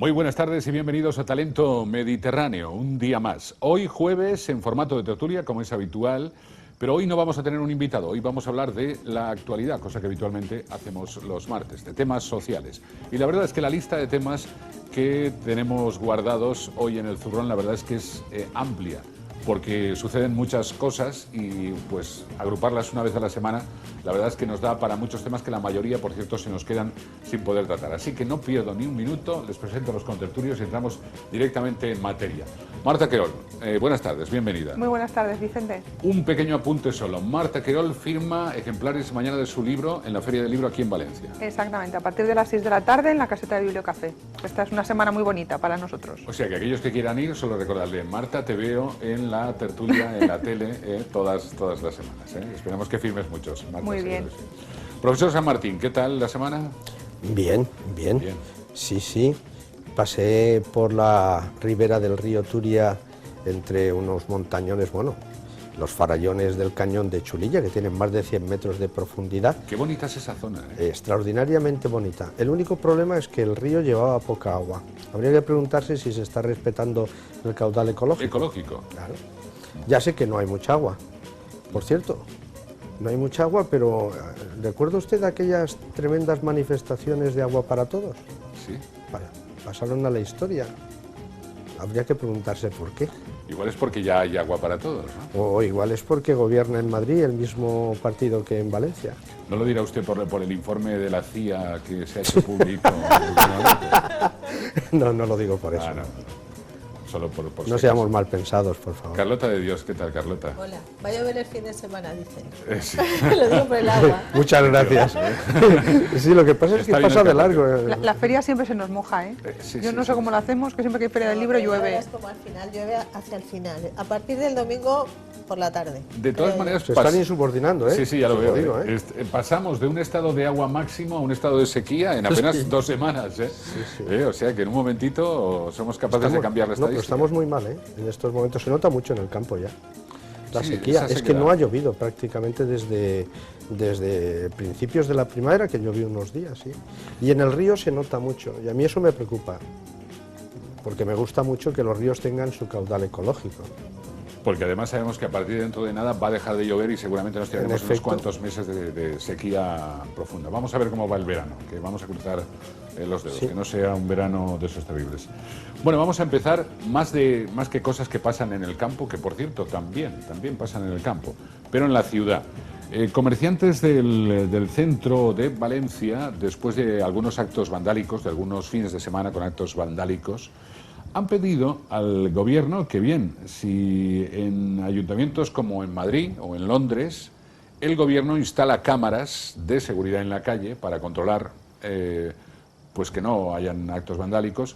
Muy buenas tardes y bienvenidos a Talento Mediterráneo, un día más. Hoy jueves en formato de tertulia, como es habitual, pero hoy no vamos a tener un invitado, hoy vamos a hablar de la actualidad, cosa que habitualmente hacemos los martes, de temas sociales. Y la verdad es que la lista de temas que tenemos guardados hoy en el zurrón, la verdad es que es amplia, porque suceden muchas cosas y pues agruparlas una vez a la semana, la verdad es que nos da para muchos temas que la mayoría, por cierto, se nos quedan sin poder tratar. Así que no pierdo ni un minuto, les presento a los contertulios y entramos directamente en materia. Marta Querol, buenas tardes, bienvenida. Muy buenas tardes, Vicente. Un pequeño apunte solo. Marta Querol firma ejemplares mañana de su libro en la Feria del Libro aquí en Valencia. Exactamente, a partir de las 6 de la tarde en la caseta de Bibliocafé. Esta es una semana muy bonita para nosotros. O sea que aquellos que quieran ir, solo recordarle, Marta, te veo en la tertulia, en la tele, todas las semanas. Esperamos que firmes muchos, Marta. Muy bien. Sí. Profesor San Martín, ¿qué tal la semana? Bien. Sí. Pasé por la ribera del río Turia entre unos montañones, bueno, los farallones del cañón de Chulilla, que tienen más de 100 metros de profundidad. Qué bonita es esa zona. Extraordinariamente bonita. El único problema es que el río llevaba poca agua. Habría que preguntarse si se está respetando el caudal ecológico. Ecológico. Claro. Ya sé que no hay mucha agua, por cierto. No hay mucha agua, pero ¿recuerda usted aquellas tremendas manifestaciones de agua para todos? Sí. Pasaron a la historia. Habría que preguntarse por qué. Igual es porque ya hay agua para todos, ¿no? O igual es porque gobierna en Madrid el mismo partido que en Valencia. ¿No lo dirá usted por el informe de la CIA que se ha hecho público? No lo digo por eso. No. Solo por no seamos mal pensados, por favor. Carlota de Dios, ¿qué tal, Carlota? Hola, va a llover el fin de semana, dicen. Sí. Lo digo por el agua. Muchas gracias. Sí, lo que pasa es que pasa de largo. La feria siempre se nos moja, ¿eh? Yo no sé cómo lo hacemos, que siempre que hay feria del libro llueve. Es como al final, llueve hacia el final. A partir del domingo por la tarde. De todas maneras, se están insubordinando, ¿eh? Sí, ya lo veo. Digo, ¿eh? Pasamos de un estado de agua máximo a un estado de sequía en apenas 2 semanas, ¿eh? Sí. O sea que en un momentito somos capaces de cambiar la estadística. No, pero estamos muy mal, ¿eh? En estos momentos se nota mucho en el campo ya. La sequía. Es que no ha llovido prácticamente desde principios de la primavera, que llovió unos días, sí. Y en el río se nota mucho, y a mí eso me preocupa, porque me gusta mucho que los ríos tengan su caudal ecológico. Porque además sabemos que a partir de dentro de nada va a dejar de llover y seguramente nos tiraremos unos cuantos meses de sequía profunda. Vamos a ver cómo va el verano, que vamos a cruzar los dedos, que no sea un verano de esos terribles. Bueno, vamos a empezar más que cosas que pasan en el campo, que por cierto también pasan en el campo, pero en la ciudad. Comerciantes del centro de Valencia, después de algunos actos vandálicos, de algunos fines de semana con actos vandálicos, han pedido al gobierno que bien, si en ayuntamientos como en Madrid o en Londres, el gobierno instala cámaras de seguridad en la calle para controlar pues que no hayan actos vandálicos,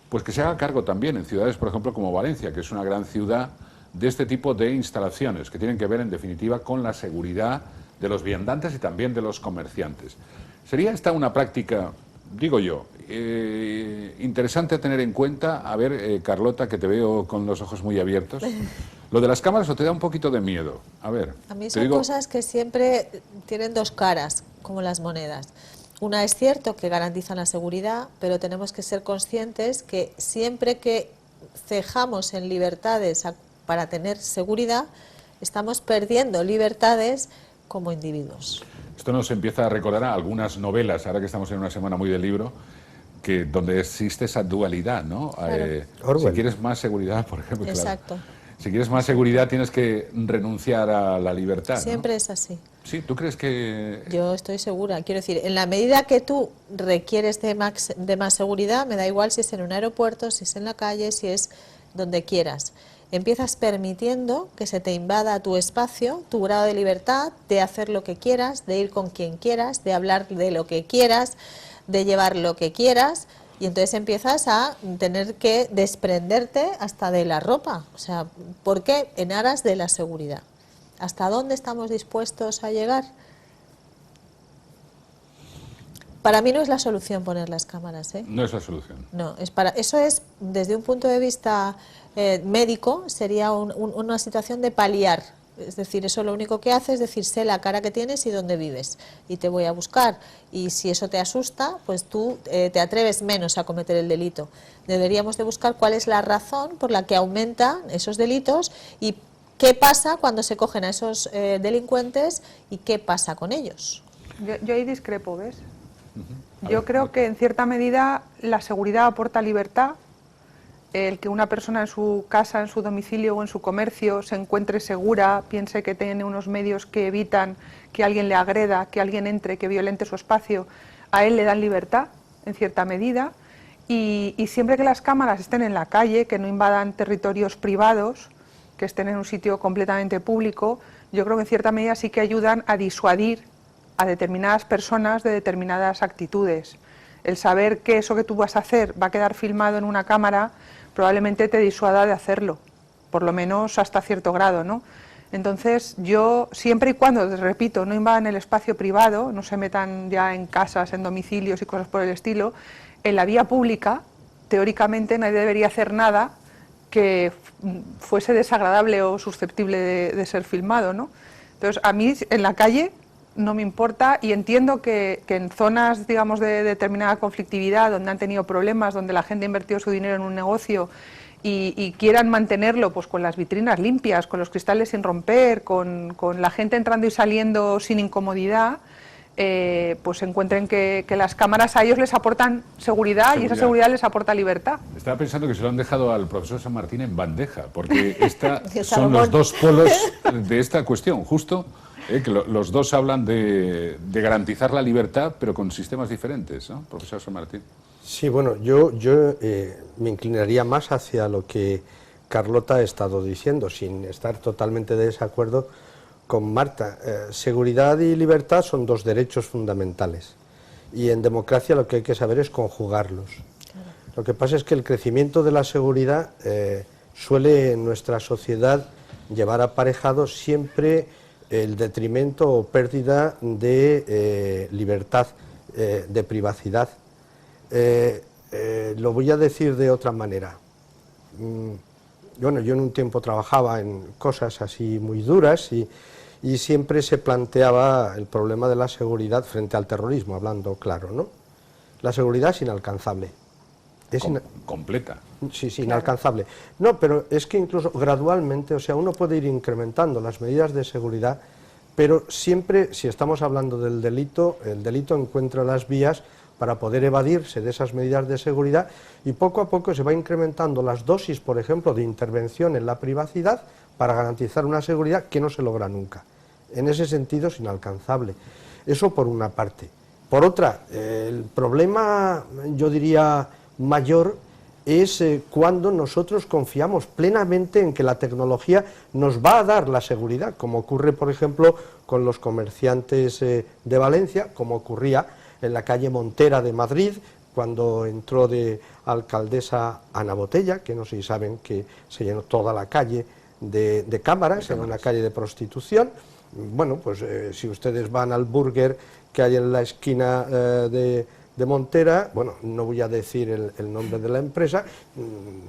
pues que se haga cargo también en ciudades, por ejemplo, como Valencia, que es una gran ciudad, de este tipo de instalaciones que tienen que ver, en definitiva, con la seguridad de los viandantes y también de los comerciantes. ¿Sería esta una práctica, digo yo, interesante a tener en cuenta? A ver, Carlota, que te veo con los ojos muy abiertos. ¿Lo de las cámaras o te da un poquito de miedo? A ver. A mí son cosas que siempre tienen dos caras, como las monedas. Una es cierto que garantizan la seguridad, pero tenemos que ser conscientes que siempre que cejamos en libertades para tener seguridad, estamos perdiendo libertades como individuos. Esto nos empieza a recordar a algunas novelas, ahora que estamos en una semana muy del libro, donde existe esa dualidad, ¿no? Claro. Si quieres más seguridad, por ejemplo. Exacto. Claro, si quieres más seguridad tienes que renunciar a la libertad, ¿no? Siempre es así. Sí, ¿tú crees que...? Yo estoy segura. Quiero decir, en la medida que tú requieres de más seguridad, me da igual si es en un aeropuerto, si es en la calle, si es donde quieras. Empiezas permitiendo que se te invada tu espacio, tu grado de libertad, de hacer lo que quieras, de ir con quien quieras, de hablar de lo que quieras, de llevar lo que quieras, y entonces empiezas a tener que desprenderte hasta de la ropa. O sea, ¿por qué? En aras de la seguridad. ¿Hasta dónde estamos dispuestos a llegar? Para mí no es la solución poner las cámaras, ¿eh? No es la solución. No, eso es, desde un punto de vista médico, sería una situación de paliar Es decir, eso lo único que hace es decir, sé la cara que tienes y dónde vives y te voy a buscar. Y si eso te asusta, pues tú te atreves menos a cometer el delito. Deberíamos de buscar cuál es la razón por la que aumentan esos delitos y qué pasa cuando se cogen a esos delincuentes y qué pasa con ellos. Yo ahí discrepo, ¿ves? Yo creo que en cierta medida la seguridad aporta libertad. El que una persona en su casa, en su domicilio o en su comercio se encuentre segura, piense que tiene unos medios que evitan que alguien le agreda, que alguien entre, que violente su espacio, a él le dan libertad, en cierta medida, y siempre que las cámaras estén en la calle, que no invadan territorios privados, que estén en un sitio completamente público, yo creo que en cierta medida sí que ayudan a disuadir a determinadas personas de determinadas actitudes. El saber que eso que tú vas a hacer va a quedar filmado en una cámara probablemente te disuada de hacerlo, por lo menos hasta cierto grado, ¿no? Entonces yo, siempre y cuando, repito, no invadan el espacio privado, no se metan ya en casas, en domicilios y cosas por el estilo, en la vía pública, teóricamente nadie debería hacer nada que fuese desagradable o susceptible de ser filmado, ¿no? Entonces a mí en la calle no me importa y entiendo que en zonas, digamos, de determinada conflictividad, donde han tenido problemas, donde la gente ha invertido su dinero en un negocio y quieran mantenerlo pues con las vitrinas limpias, con los cristales sin romper, con la gente entrando y saliendo sin incomodidad, pues encuentren que las cámaras a ellos les aportan seguridad y esa seguridad les aporta libertad. Estaba pensando que se lo han dejado al profesor San Martín en bandeja, porque son los dos polos de esta cuestión, justo. Que los dos hablan de garantizar la libertad, pero con sistemas diferentes, ¿no, profesor San Martín? Sí, bueno, yo me inclinaría más hacia lo que Carlota ha estado diciendo, sin estar totalmente de desacuerdo con Marta. Seguridad y libertad son dos derechos fundamentales, y en democracia lo que hay que saber es conjugarlos. Lo que pasa es que el crecimiento de la seguridad suele en nuestra sociedad llevar aparejado siempre el detrimento o pérdida de libertad, de privacidad. Lo voy a decir de otra manera. Bueno, yo en un tiempo trabajaba en cosas así muy duras y siempre se planteaba el problema de la seguridad frente al terrorismo, hablando claro, ¿no? La seguridad es inalcanzable. Es completa. Sí, inalcanzable. No, pero es que incluso gradualmente, o sea, uno puede ir incrementando las medidas de seguridad, pero siempre, si estamos hablando del delito, el delito encuentra las vías para poder evadirse de esas medidas de seguridad y poco a poco se va incrementando las dosis, por ejemplo, de intervención en la privacidad para garantizar una seguridad que no se logra nunca. En ese sentido es inalcanzable. Eso por una parte. Por otra, el problema, yo diría, mayor es cuando nosotros confiamos plenamente en que la tecnología nos va a dar la seguridad, como ocurre, por ejemplo, con los comerciantes de Valencia, como ocurría en la calle Montera de Madrid, cuando entró de alcaldesa Ana Botella, que no sé si saben que se llenó toda la calle de cámaras, en una calle de prostitución. Bueno, pues si ustedes van al burger que hay en la esquina de Montera, bueno, no voy a decir el nombre de la empresa,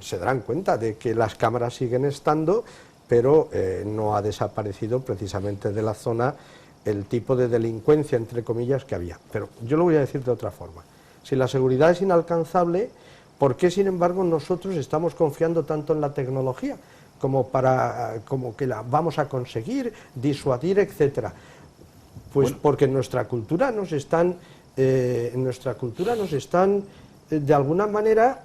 se darán cuenta de que las cámaras siguen estando, pero no ha desaparecido precisamente de la zona el tipo de delincuencia, entre comillas, que había. Pero yo lo voy a decir de otra forma. Si la seguridad es inalcanzable, ¿por qué, sin embargo, nosotros estamos confiando tanto en la tecnología como que la vamos a conseguir, disuadir, etcétera? Pues bueno, porque en nuestra cultura nos están de alguna manera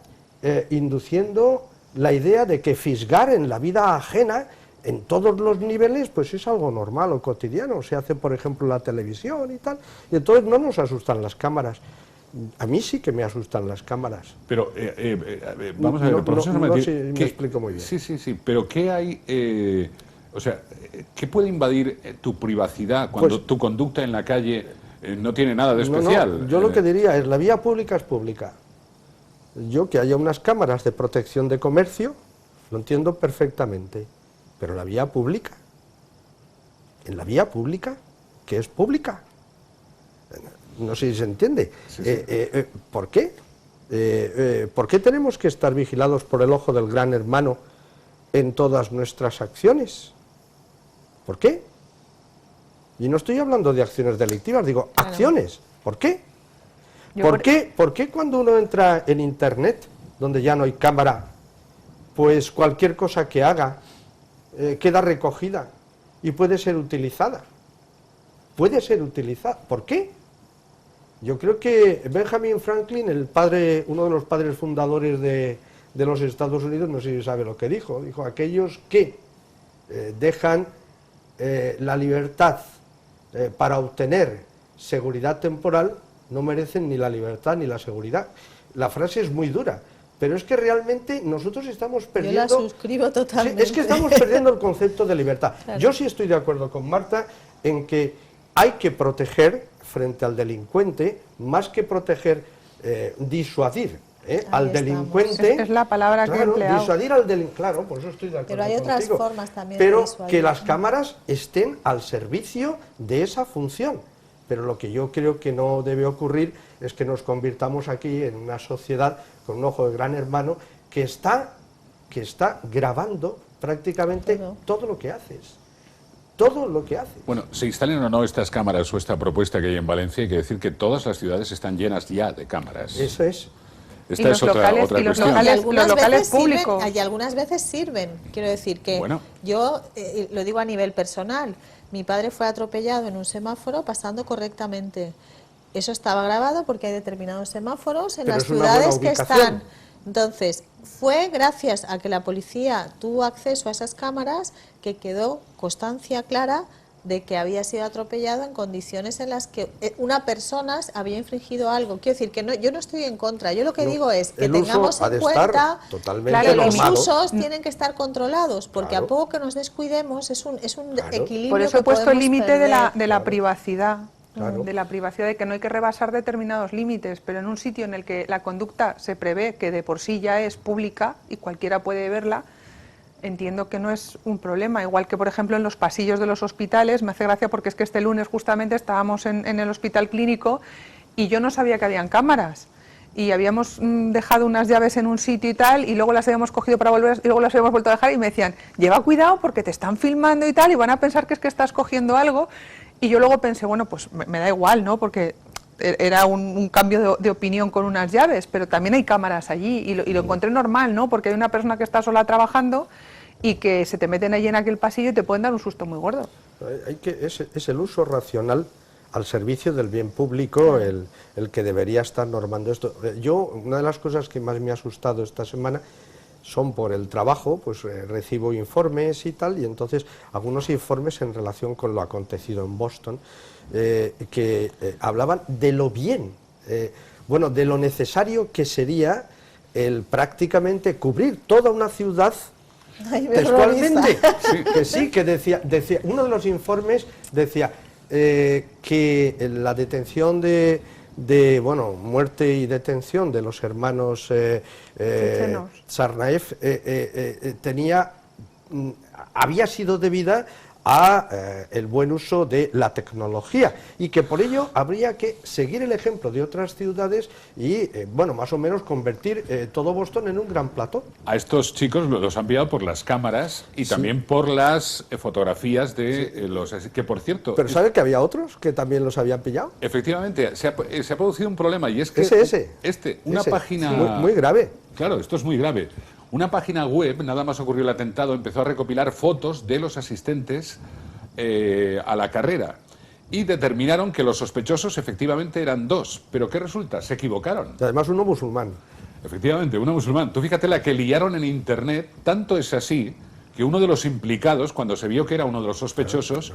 induciendo la idea de que fisgar en la vida ajena en todos los niveles pues es algo normal o cotidiano. Se hace, por ejemplo, en la televisión y tal, y entonces no nos asustan las cámaras. A mí sí que me asustan las cámaras. Pero vamos a ver, profesor San Martín, no sé, me explico muy bien. Sí, pero ¿qué hay, o sea, qué puede invadir tu privacidad cuando tu conducta en la calle no tiene nada de especial? No, yo lo que diría es, la vía pública es pública. Yo que haya unas cámaras de protección de comercio, lo entiendo perfectamente, pero la vía pública, en la vía pública, que es pública, no sé si se entiende. Sí, sí. ¿Por qué? ¿Por qué tenemos que estar vigilados por el ojo del gran hermano en todas nuestras acciones? ¿Por qué? Y no estoy hablando de acciones delictivas, digo, acciones. ¿Por qué? ¿Por qué cuando uno entra en Internet, donde ya no hay cámara, pues cualquier cosa que haga queda recogida y puede ser utilizada? Puede ser utilizada. ¿Por qué? Yo creo que Benjamin Franklin, uno de los padres fundadores de los Estados Unidos, no sé si sabe lo que dijo, aquellos que dejan la libertad para obtener seguridad temporal no merecen ni la libertad ni la seguridad. La frase es muy dura, pero es que realmente nosotros estamos perdiendo... Yo la suscribo totalmente. Sí, es que estamos perdiendo el concepto de libertad. Claro. Yo sí estoy de acuerdo con Marta en que hay que proteger frente al delincuente, más que proteger, disuadir al delincuente. Es la palabra que he empleado. Disuadir al delincuente, claro, por eso estoy de acuerdo. Pero hay contigo. otras formas también. Pero que las cámaras estén al servicio de esa función. Pero lo que yo creo que no debe ocurrir es que nos convirtamos aquí en una sociedad con un ojo de gran hermano que está grabando prácticamente todo lo que haces. Todo lo que haces. Bueno, se instalen o no estas cámaras o esta propuesta que hay en Valencia, hay que decir que todas las ciudades están llenas ya de cámaras. Eso es. Esta es otra cuestión. Los locales públicos. Y algunas veces sirven. Quiero decir que yo lo digo a nivel personal. Mi padre fue atropellado en un semáforo pasando correctamente. Eso estaba grabado porque hay determinados semáforos en las ciudades que están. Entonces, fue gracias a que la policía tuvo acceso a esas cámaras que quedó constancia clara de que había sido atropellado en condiciones en las que una persona había infringido algo. Quiero decir que yo no estoy en contra. Yo lo que digo es que tengamos en cuenta que los usos tienen que estar controlados, porque a poco que nos descuidemos es un equilibrio. Por eso he puesto el límite de la privacidad. De la privacidad, de que no hay que rebasar determinados límites, pero en un sitio en el que la conducta se prevé que de por sí ya es pública y cualquiera puede verla, entiendo que no es un problema. Igual que, por ejemplo, en los pasillos de los hospitales, me hace gracia porque es que este lunes justamente estábamos en el hospital clínico y yo no sabía que habían cámaras. Y habíamos dejado unas llaves en un sitio y tal, y luego las habíamos cogido para volver, y luego las habíamos vuelto a dejar, y me decían, lleva cuidado porque te están filmando y tal, y van a pensar que es que estás cogiendo algo. Y yo luego pensé, bueno, pues me da igual, ¿no? Porque era un cambio de opinión con unas llaves, pero también hay cámaras allí, y lo encontré normal, ¿no? Porque hay una persona que está sola trabajando y que se te meten allí en aquel pasillo y te pueden dar un susto muy gordo. Es el uso racional al servicio del bien público el que debería estar normando esto. Una de las cosas que más me ha asustado esta semana son por el trabajo, pues recibo informes y tal, y entonces algunos informes en relación con lo acontecido en Boston, que hablaban de lo bien, de lo necesario que sería el prácticamente cubrir toda una ciudad. Ay, textualmente, que decía, uno de los informes decía que la detención muerte y detención de los hermanos Tsarnaev había sido debida a el buen uso de la tecnología y que por ello habría que seguir el ejemplo de otras ciudades y, más o menos convertir todo Boston en un gran plató. A estos chicos los han pillado por las cámaras y también por las fotografías de los... Que, por cierto... ¿Pero sabe que había otros que también los habían pillado? Efectivamente, se ha producido un problema y es que... Una página... Muy grave. Claro, esto es muy grave. Una página web, nada más ocurrió el atentado, empezó a recopilar fotos de los asistentes a la carrera y determinaron que los sospechosos efectivamente eran dos. ¿Pero qué resulta? Se equivocaron. Y además uno musulmán. Efectivamente, uno musulmán. Tú fíjate la que liaron en Internet, tanto es así que uno de los implicados, cuando se vio que era uno de los sospechosos,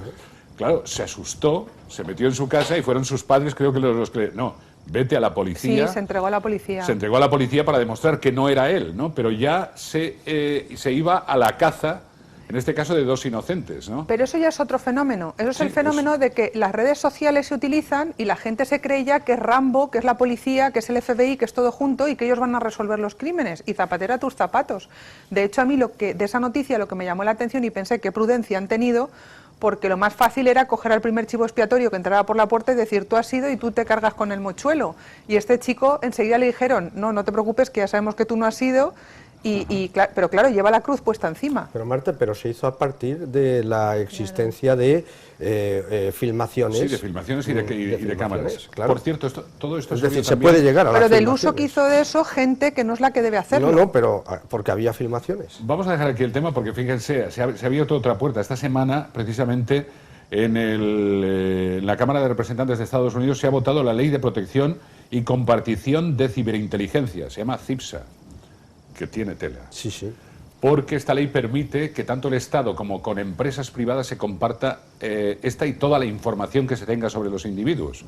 claro, se asustó, se metió en su casa y fueron sus padres, creo que los que... No, vete a la policía. Sí, se entregó a la policía. Se entregó a la policía para demostrar que no era él, ¿no? Pero ya se iba a la caza, en este caso de dos inocentes, ¿no? Pero eso ya es otro fenómeno. Eso es el fenómeno de que las redes sociales se utilizan y la gente se cree ya que es Rambo, que es la policía, que es el FBI, que es todo junto y que ellos van a resolver los crímenes. Y zapatera a tus zapatos. De hecho, a mí de esa noticia lo que me llamó la atención y pensé qué prudencia han tenido, porque lo más fácil era coger al primer chivo expiatorio que entraba por la puerta y decir, tú has sido y tú te cargas con el mochuelo. Y este chico enseguida le dijeron, no te preocupes, que ya sabemos que tú no has sido, Pero claro, lleva la cruz puesta encima. Pero Marta, se hizo a partir de la existencia de filmaciones. Sí, de filmaciones y de cámaras. Claro. Por cierto, todo esto... Es decir, se puede llegar a las Pero del filmaciones. uso que hizo de eso gente que no es la que debe hacerlo. No, pero porque había filmaciones. Vamos a dejar aquí el tema porque fíjense, se ha abierto otra puerta. Esta semana, precisamente, en la Cámara de Representantes de Estados Unidos se ha votado la Ley de Protección y Compartición de Ciberinteligencia. Se llama CIPSA, que tiene tela. Sí, sí. Porque esta ley permite que tanto el Estado como con empresas privadas se comparta esta y toda la información que se tenga sobre los individuos.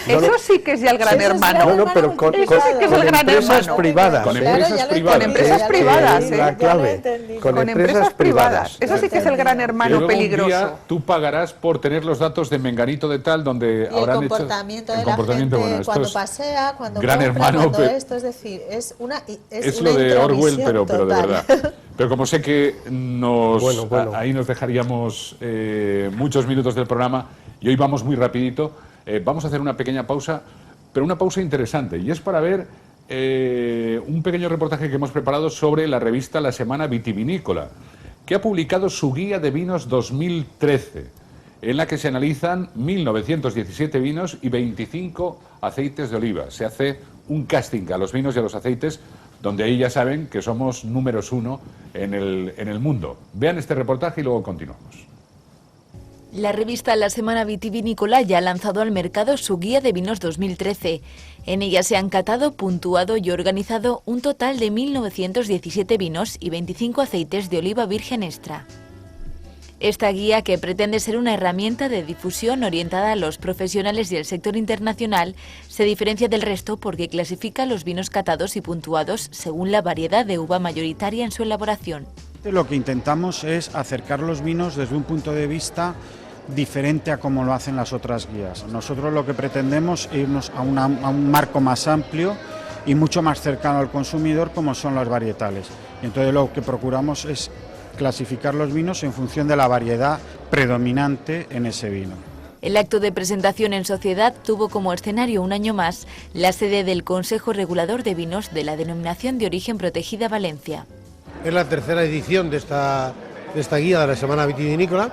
Eso sí que es ya el gran hermano. Pero con empresas privadas. Con empresas privadas. Con empresas privadas, la clave. Con empresas privadas. Eso sí que es el gran Y hermano luego peligroso. un día tú pagarás por tener los datos de menganito de tal, donde Y habrán el hecho... comportamiento de la gente, bueno, esto cuando es pasea, cuando gran compra, hermano, cuando esto, es decir, es lo una de Orwell, intromisión pero de total. verdad. Pero como sé que Bueno. ahí nos dejaríamos muchos minutos del programa y hoy vamos muy rapidito, vamos a hacer una pequeña pausa, pero una pausa interesante, y es para ver un pequeño reportaje que hemos preparado sobre la revista La Semana Vitivinícola, que ha publicado su guía de vinos 2013, en la que se analizan 1917 vinos y 25 aceites de oliva. Se hace un casting a los vinos y a los aceites, donde ahí ya saben que somos números 1 en el mundo. Vean este reportaje y luego continuamos. La revista La Semana Vitivinícola ya ha lanzado al mercado su guía de vinos 2013. En ella se han catado, puntuado y organizado un total de 1917 vinos y 25 aceites de oliva virgen extra. Esta guía, que pretende ser una herramienta de difusión orientada a los profesionales y el sector internacional, se diferencia del resto porque clasifica los vinos catados y puntuados según la variedad de uva mayoritaria en su elaboración. Lo que intentamos es acercar los vinos desde un punto de vista diferente a como lo hacen las otras guías. Nosotros lo que pretendemos es irnos a un marco más amplio y mucho más cercano al consumidor, como son las varietales. Y entonces lo que procuramos es clasificar los vinos en función de la variedad predominante en ese vino. El acto de presentación en sociedad tuvo como escenario un año más la sede del Consejo Regulador de Vinos de la Denominación de Origen Protegida Valencia. Es la tercera edición de esta guía de la Semana Vitivinícola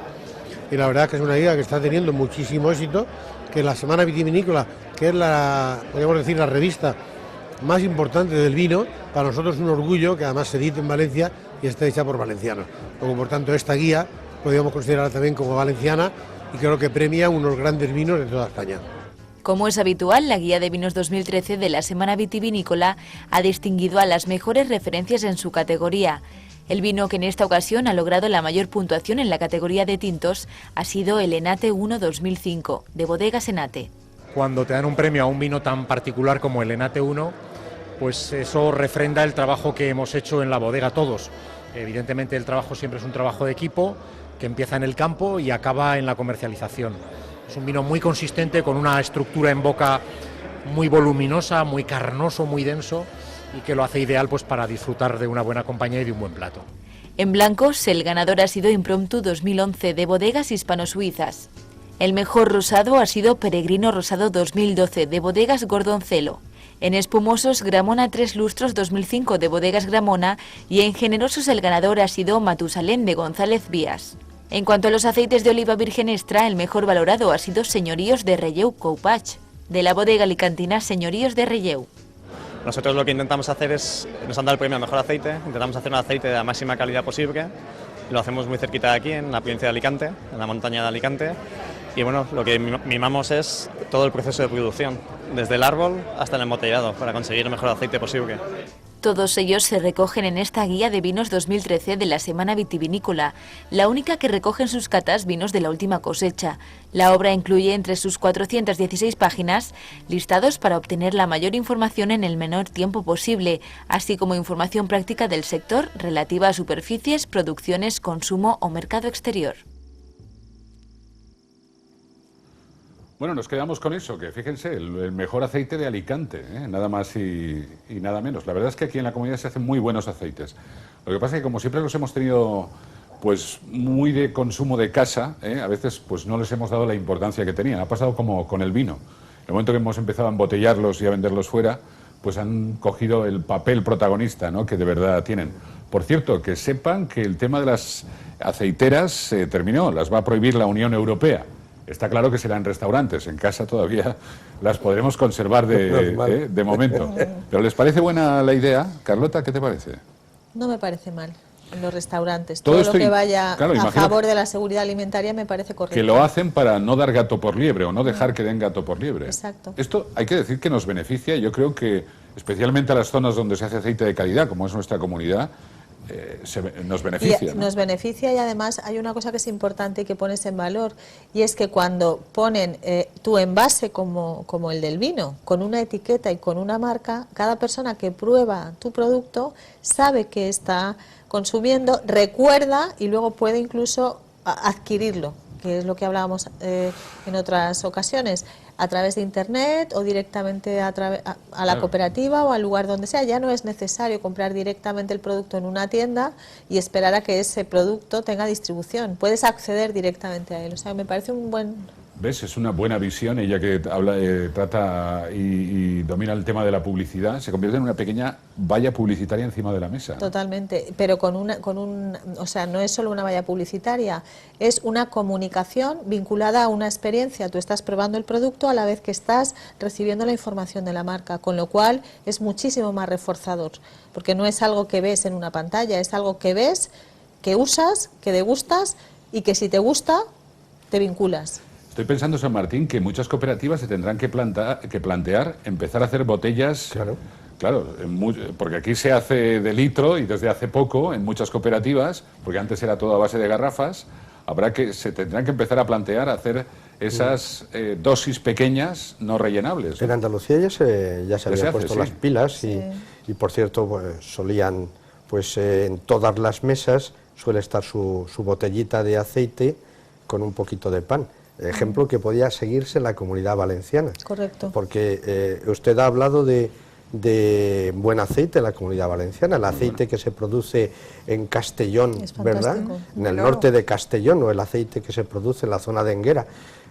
y la verdad que es una guía que está teniendo muchísimo éxito, que la Semana Vitivinícola, que es podríamos decir, la revista más importante del vino, para nosotros es un orgullo que además se edite en Valencia y está hecha por valencianos. Como por tanto esta guía podríamos considerarla también como valenciana y creo que premia unos grandes vinos de toda España. Como es habitual, la guía de vinos 2013 de la Semana Vitivinícola ha distinguido a las mejores referencias en su categoría. El vino que en esta ocasión ha logrado la mayor puntuación en la categoría de tintos ha sido el Enate 1 2005, de Bodegas Enate. Cuando te dan un premio a un vino tan particular como el Enate 1, pues eso refrenda el trabajo que hemos hecho en la bodega todos. Evidentemente el trabajo siempre es un trabajo de equipo que empieza en el campo y acaba en la comercialización. Es un vino muy consistente, con una estructura en boca muy voluminosa, muy carnoso, muy denso, y que lo hace ideal pues para disfrutar de una buena compañía y de un buen plato. En blancos, el ganador ha sido Impromptu 2011 de Bodegas Hispano-Suizas. El mejor rosado ha sido Peregrino Rosado 2012 de Bodegas Gordoncelo. En espumosos, Gramona 3 lustros 2005 de Bodegas Gramona, y en generosos el ganador ha sido Matusalén de González Vías. En cuanto a los aceites de oliva virgen extra, el mejor valorado ha sido Señoríos de Relleu Coupach, de la bodega alicantina Señoríos de Relleu. Nosotros lo que intentamos hacer es, nos han dado el premio al mejor aceite, intentamos hacer un aceite de la máxima calidad posible, lo hacemos muy cerquita de aquí, en la provincia de Alicante, en la montaña de Alicante, y bueno, lo que mimamos es todo el proceso de producción, desde el árbol hasta el embotellado, para conseguir el mejor aceite posible. Todos ellos se recogen en esta guía de vinos 2013 de la Semana Vitivinícola, la única que recoge en sus catas vinos de la última cosecha. La obra incluye entre sus 416 páginas listados para obtener la mayor información en el menor tiempo posible, así como información práctica del sector relativa a superficies, producciones, consumo o mercado exterior. Bueno, nos quedamos con eso, que fíjense, el mejor aceite de Alicante, nada más y nada menos. La verdad es que aquí en la comunidad se hacen muy buenos aceites. Lo que pasa es que como siempre los hemos tenido pues muy de consumo de casa, a veces pues no les hemos dado la importancia que tenían. Ha pasado como con el vino. En el momento que hemos empezado a embotellarlos y a venderlos fuera, pues han cogido el papel protagonista, ¿no?, que de verdad tienen. Por cierto, que sepan que el tema de las aceiteras se terminó, las va a prohibir la Unión Europea. Está claro que serán restaurantes, en casa todavía las podremos conservar de momento. ¿Pero les parece buena la idea? Carlota, ¿qué te parece? No me parece mal. En los restaurantes, Todo lo que vaya a favor de la seguridad alimentaria me parece correcto. Que lo hacen para no dar gato por liebre o no dejar que den gato por liebre. Exacto. Esto hay que decir que nos beneficia, yo creo que especialmente a las zonas donde se hace aceite de calidad, como es nuestra comunidad, nos beneficia. Nos beneficia, y además hay una cosa que es importante y que pones en valor, y es que cuando ponen tu envase como el del vino, con una etiqueta y con una marca, cada persona que prueba tu producto sabe que está consumiendo, recuerda y luego puede incluso adquirirlo, que es lo que hablábamos en otras ocasiones, a través de internet o directamente a la cooperativa o al lugar donde sea. Ya no es necesario comprar directamente el producto en una tienda y esperar a que ese producto tenga distribución. Puedes acceder directamente a él. O sea, me parece un buen... ¿Ves? Es una buena visión. Ella que habla, trata y domina el tema de la publicidad, se convierte en una pequeña valla publicitaria encima de la mesa. Totalmente, pero o sea, no es solo una valla publicitaria, es una comunicación vinculada a una experiencia. Tú estás probando el producto a la vez que estás recibiendo la información de la marca, con lo cual es muchísimo más reforzador, porque no es algo que ves en una pantalla, es algo que ves, que usas, que degustas y que si te gusta, te vinculas. Estoy pensando, San Martín, que muchas cooperativas se tendrán que plantear empezar a hacer botellas. Claro, porque aquí se hace de litro y desde hace poco en muchas cooperativas, porque antes era todo a base de garrafas, se tendrán que empezar a plantear hacer esas dosis pequeñas no rellenables, ¿no? En Andalucía ya se habían puesto las pilas y por cierto, pues, solían, pues en todas las mesas suele estar su botellita de aceite con un poquito de pan. Ejemplo que podía seguirse en la Comunidad Valenciana. Correcto. Porque usted ha hablado de buen aceite en la Comunidad Valenciana, el aceite que se produce en Castellón, ¿verdad? En el norte de Castellón, o el aceite que se produce en la zona de Enguera.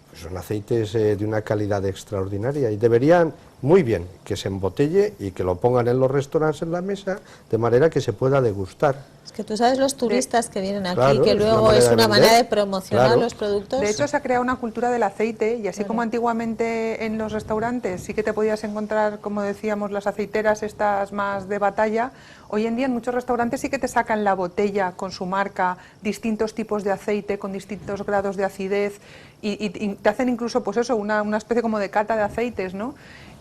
Pues son aceites de una calidad extraordinaria y deberían, muy bien, que se embotelle y que lo pongan en los restaurantes en la mesa de manera que se pueda degustar. Es que tú sabes los turistas que vienen aquí, claro, que luego es una manera de promocionar los productos. De hecho, se ha creado una cultura del aceite y así como antiguamente en los restaurantes sí que te podías encontrar, como decíamos, las aceiteras estas más de batalla, hoy en día en muchos restaurantes sí que te sacan la botella con su marca, distintos tipos de aceite con distintos grados de acidez y te hacen incluso, pues eso, una especie como de cata de aceites, ¿no?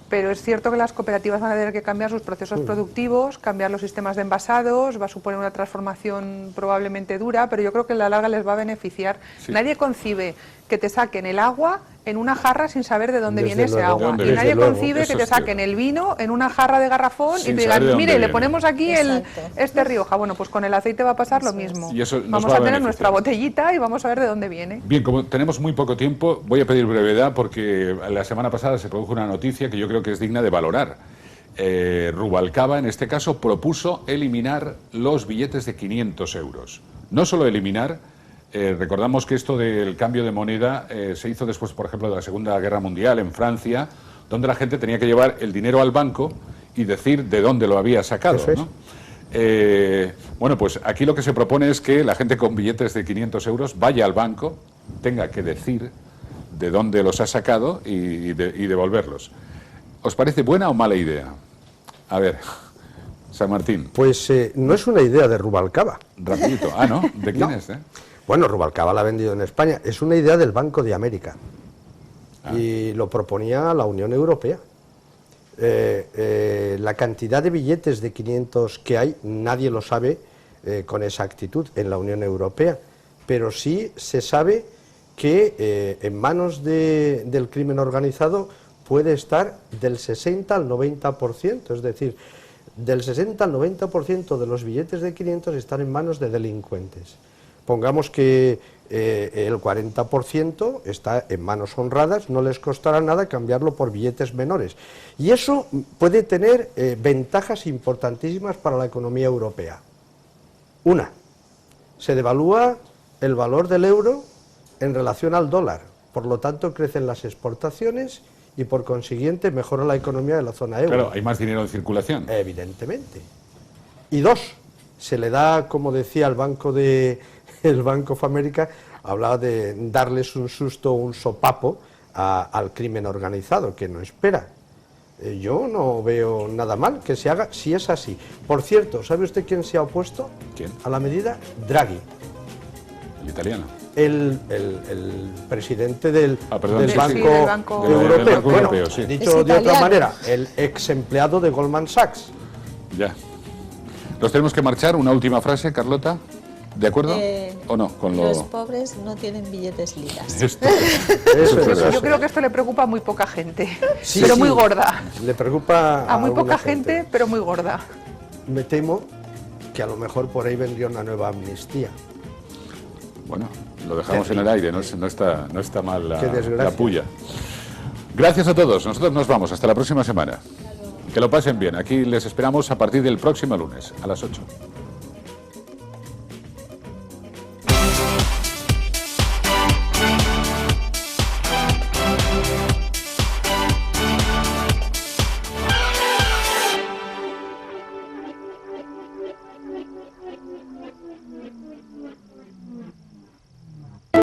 Pero es cierto que las cooperativas van a tener que cambiar sus procesos productivos, cambiar los sistemas de envasados, va a suponer una transformación probablemente dura, pero yo creo que a la larga les va a beneficiar. Sí. Nadie concibe que te saquen el agua en una jarra sin saber de dónde viene ese agua. Y nadie concibe que te saquen el vino en una jarra de garrafón y te digan, mire, le ponemos aquí este Rioja. Bueno, pues con el aceite va a pasar lo mismo. Y eso vamos a tener nuestra botellita y vamos a ver de dónde viene. Bien, como tenemos muy poco tiempo, voy a pedir brevedad porque la semana pasada se produjo una noticia que yo creo que es digna de valorar. Rubalcaba, en este caso, propuso eliminar los billetes de 500 euros. No solo eliminar, recordamos que esto del cambio de moneda se hizo después, por ejemplo, de la Segunda Guerra Mundial en Francia, donde la gente tenía que llevar el dinero al banco y decir de dónde lo había sacado, ¿no? Bueno, pues aquí lo que se propone es que la gente con billetes de 500 euros vaya al banco, tenga que decir de dónde los ha sacado y devolverlos. ¿Os parece buena o mala idea? A ver, San Martín. Pues no es una idea de Rubalcaba. Rapidito. Ah, ¿no? ¿De quién es? Bueno, Rubalcaba la ha vendido en España. Es una idea del Banco de América. Y lo proponía la Unión Europea. La cantidad de billetes de 500 que hay, nadie lo sabe con exactitud en la Unión Europea. Pero sí se sabe que en manos del crimen organizado puede estar del 60 al 90%, es decir, del 60 al 90% de los billetes de 500 están en manos de delincuentes. Pongamos que el 40% está en manos honradas, no les costará nada cambiarlo por billetes menores. Y eso puede tener ventajas importantísimas para la economía europea. Una, se devalúa el valor del euro en relación al dólar, por lo tanto crecen las exportaciones y por consiguiente mejora la economía de la zona euro. Claro, hay más dinero en circulación. Evidentemente. Y dos, se le da, como decía el Banco of America, hablaba de darles un susto, un sopapo al crimen organizado, que no espera. Yo no veo nada mal que se haga si es así. Por cierto, ¿sabe usted quién se ha opuesto? ¿Quién? A la medida, Draghi. El italiano. El presidente del Banco Europeo. Bueno, Europeo, sí. dicho de otra manera, el ex empleado de Goldman Sachs. Ya. Nos tenemos que marchar. Una última frase, Carlota. ¿De acuerdo? ¿O no? Con lo... Los pobres no tienen billetes liras. Esto. Yo creo que esto le preocupa a muy poca gente, Sí, pero sí, muy gorda. Le preocupa A muy alguna poca gente, pero muy gorda. Me temo que a lo mejor por ahí vendría una nueva amnistía. Bueno, lo dejamos en el aire, no está mal Qué desgracia. la puya. Gracias a todos, nosotros nos vamos, hasta la próxima semana. Que lo pasen bien, aquí les esperamos a partir del próximo lunes, a las 8.